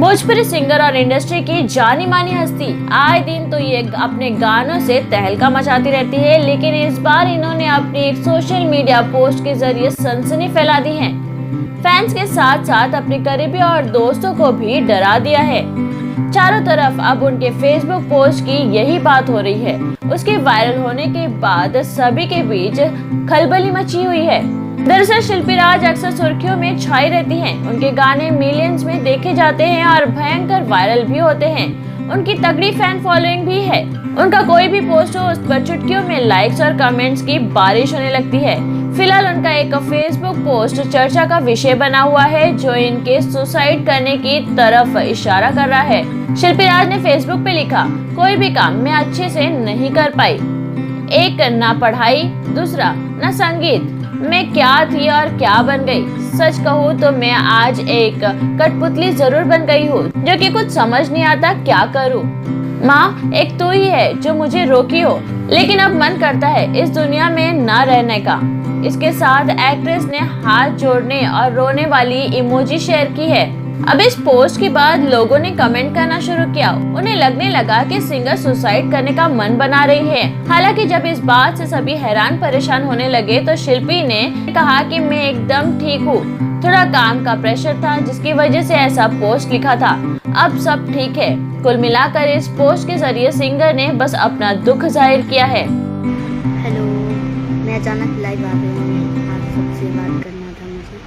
Bhojpuri singer और industry की जानी मानी हस्ती आए दिन तो ये अपने गानों से तहलका मचाती रहती है, लेकिन इस बार इन्होंने अपनी एक सोशल मीडिया पोस्ट के जरिए सनसनी फैला दी है। फैंस के साथ साथ अपने करीबी और दोस्तों को भी डरा दिया है। चारों तरफ अब उनके फेसबुक पोस्ट की यही बात हो रही है। उसके वायरल होने के बाद सभी के बीच खलबली मची हुई है। दरअसल शिल्पी राज अक्सर सुर्खियों में छाई रहती हैं। उनके गाने मिलियंस में देखे जाते हैं और भयंकर वायरल भी होते हैं। उनकी तगड़ी फैन फॉलोइंग भी है। उनका कोई भी पोस्ट हो, उस पर चुटकियों में लाइक्स और कमेंट्स की बारिश होने लगती है। फिलहाल उनका एक फेसबुक पोस्ट चर्चा का विषय बना हुआ है, जो इनके सुसाइड करने की तरफ इशारा कर रहा है। शिल्पी राज ने फेसबुक पे लिखा, कोई भी काम मैं अच्छे से नहीं कर पाई। एक, ना पढ़ाई, दूसरा ना संगीत, मैं क्या थी और क्या बन गई। सच कहूँ तो मैं आज एक कठपुतली जरूर बन गई हूँ, जो कि कुछ समझ नहीं आता क्या करूँ। माँ, एक तू ही है जो मुझे रोकी हो, लेकिन अब मन करता है इस दुनिया में ना रहने का। इसके साथ एक्ट्रेस ने हाथ जोड़ने और रोने वाली इमोजी शेयर की है। अब इस पोस्ट के बाद लोगों ने कमेंट करना शुरू किया। उन्हें लगने लगा कि सिंगर सुसाइड करने का मन बना रही है। हालांकि जब इस बात से सभी हैरान परेशान होने लगे तो शिल्पी ने कहा कि मैं एकदम ठीक हूँ, थोड़ा काम का प्रेशर था जिसकी वजह से ऐसा पोस्ट लिखा था, अब सब ठीक है। कुल मिलाकर इस पोस्ट के जरिए सिंगर ने बस अपना दुख जाहिर किया है। हेलो, मैं अचानक लाइव आ गई हूँ। आप सबसे बात करना था मुझे।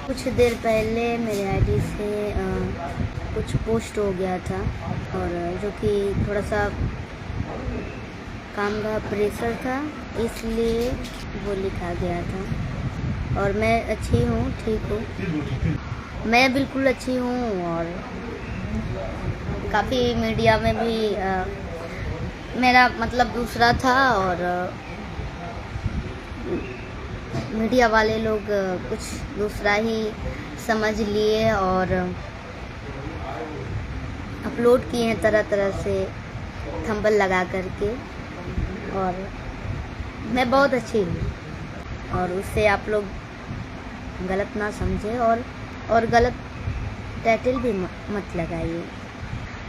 कुछ देर पहले मेरे आईडी से कुछ पोस्ट हो गया था, और जो कि थोड़ा सा काम का प्रेशर था, इसलिए वो लिखा गया था। और मैं अच्छी हूँ, ठीक हूँ, मैं बिल्कुल अच्छी हूँ। और काफ़ी मीडिया में भी मेरा मतलब दूसरा था, और मीडिया वाले लोग कुछ दूसरा ही समझ लिए और अपलोड किए हैं तरह तरह से थंबनेल लगा करके। और मैं बहुत अच्छी हूँ, और उससे आप लोग गलत ना समझे और गलत टाइटल भी मत लगाइए।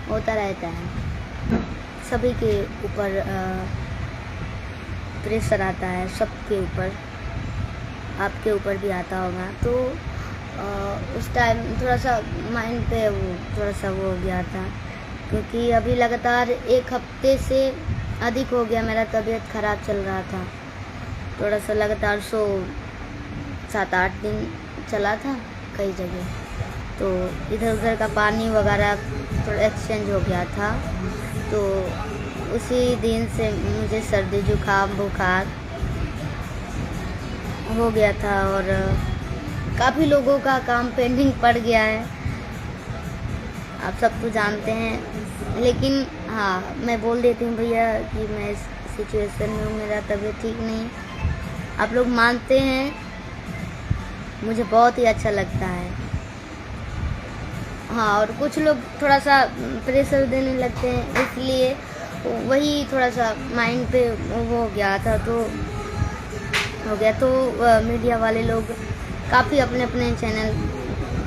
होता रहता है, सभी के ऊपर प्रेशर आता है, सबके ऊपर, आपके ऊपर भी आता होगा। तो उस टाइम थोड़ा सा माइंड पे थोड़ा सा वो हो गया था, क्योंकि अभी लगातार एक हफ्ते से अधिक हो गया मेरा तबीयत ख़राब चल रहा था। थोड़ा सा लगातार 7-8 दिन चला था कई जगह, तो इधर उधर का पानी वगैरह थोड़ा एक्सचेंज हो गया था। तो उसी दिन से मुझे सर्दी जुकाम बुखार हो गया था, और काफ़ी लोगों का काम पेंडिंग पड़ गया है, आप सब तो जानते हैं। लेकिन हाँ, मैं बोल देती हूँ भैया कि मैं इस सिचुएशन में हूँ, मेरा तबीयत ठीक नहीं। आप लोग मानते हैं, मुझे बहुत ही अच्छा लगता है। हाँ, और कुछ लोग थोड़ा सा प्रेशर देने लगते हैं, इसलिए वही थोड़ा सा माइंड पे वो हो गया था। तो मीडिया वाले लोग काफ़ी अपने अपने चैनल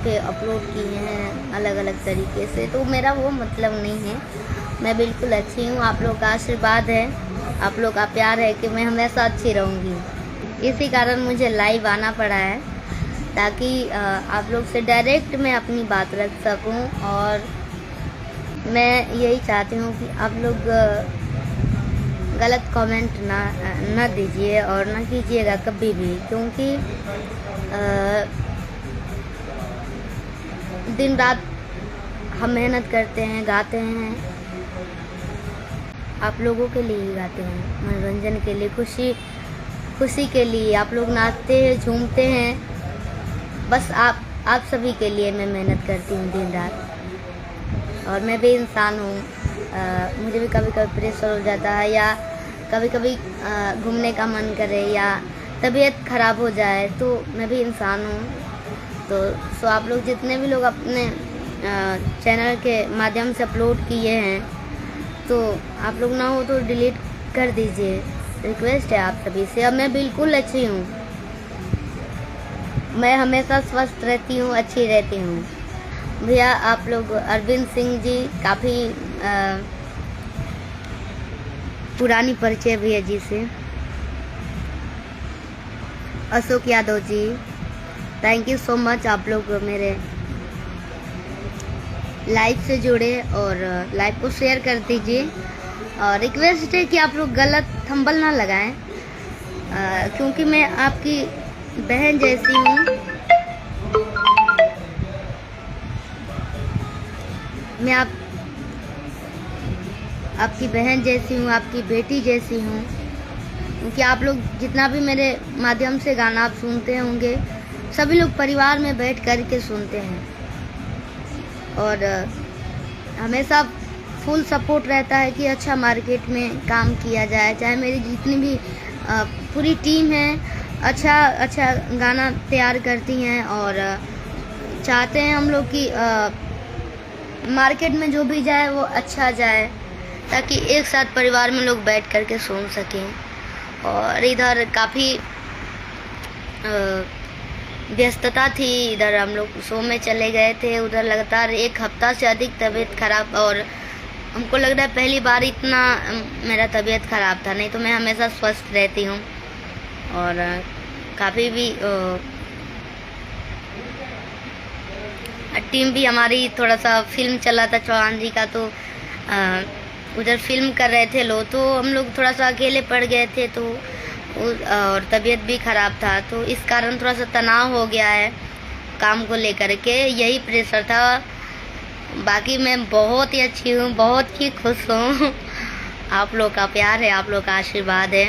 पे अपलोड किए हैं अलग अलग तरीके से। तो मेरा वो मतलब नहीं है, मैं बिल्कुल अच्छी हूँ। आप लोग का आशीर्वाद है, आप लोग का प्यार है कि मैं हमेशा अच्छी रहूँगी। इसी कारण मुझे लाइव आना पड़ा है, ताकि आप लोग से डायरेक्ट मैं अपनी बात रख सकूं। और मैं यही चाहती हूं कि आप लोग गलत कमेंट ना दीजिए और ना कीजिएगा कभी भी, क्योंकि दिन रात हम मेहनत करते हैं, गाते हैं, आप लोगों के लिए ही गाते हैं, मनोरंजन के लिए, खुशी के लिए। आप लोग नाचते हैं, झूमते हैं, बस आप सभी के लिए मैं मेहनत करती हूँ दिन रात। और मैं भी इंसान हूँ, मुझे भी कभी कभी प्रेशर हो जाता है, या कभी कभी घूमने का मन करे, या तबीयत ख़राब हो जाए, तो मैं भी इंसान हूँ। तो आप लोग जितने भी लोग अपने चैनल के माध्यम से अपलोड किए हैं, तो आप लोग ना हो तो डिलीट कर दीजिए, रिक्वेस्ट है आप सभी से। अब मैं बिल्कुल अच्छी हूँ, मैं हमेशा स्वस्थ रहती हूँ, अच्छी रहती हूँ। भैया आप लोग अरविंद सिंह जी काफ़ी पुरानी परिचय भैया जी से। Ashok Yadav ji, thank you so much, आप लोग मेरे लाइव से जुड़े और लाइव को शेयर कर दीजिए। और रिक्वेस्ट है कि आप लोग गलत थंबल ना लगाएं, क्योंकि मैं आपकी बहन जैसी हूँ। मैं आपकी बहन जैसी हूँ, आपकी बेटी जैसी हूँ, क्योंकि आप लोग जितना भी मेरे माध्यम से गाना आप सुनते होंगे, सभी लोग परिवार में बैठ कर के सुनते हैं और हमेशा फुल सपोर्ट रहता है कि अच्छा मार्केट में काम किया जाए। चाहे मेरी जितनी भी पूरी टीम है अच्छा गाना तैयार करती हैं और चाहते हैं हम लोग कि मार्केट में जो भी जाए वो अच्छा जाए, ताकि एक साथ परिवार में लोग बैठ कर के सुन सकें। और इधर काफ़ी व्यस्तता थी, इधर हम लोग शो में चले गए थे, उधर लगातार 1 हफ्ता से अधिक तबीयत ख़राब, और हमको लग रहा है पहली बार इतना मेरा तबीयत ख़राब था, नहीं तो मैं हमेशा स्वस्थ रहती हूँ। और काफ़ी भी टीम भी हमारी, थोड़ा सा फिल्म चला था चौहान जी का, तो उधर फिल्म कर रहे थे लोग, तो हम लोग थोड़ा सा अकेले पड़ गए थे, तो और तबीयत भी ख़राब था, तो इस कारण थोड़ा सा तनाव हो गया है काम को लेकर के, यही प्रेशर था। बाकी मैं बहुत ही अच्छी हूँ, बहुत ही खुश हूँ। आप लोग का प्यार है, आप लोग का आशीर्वाद है।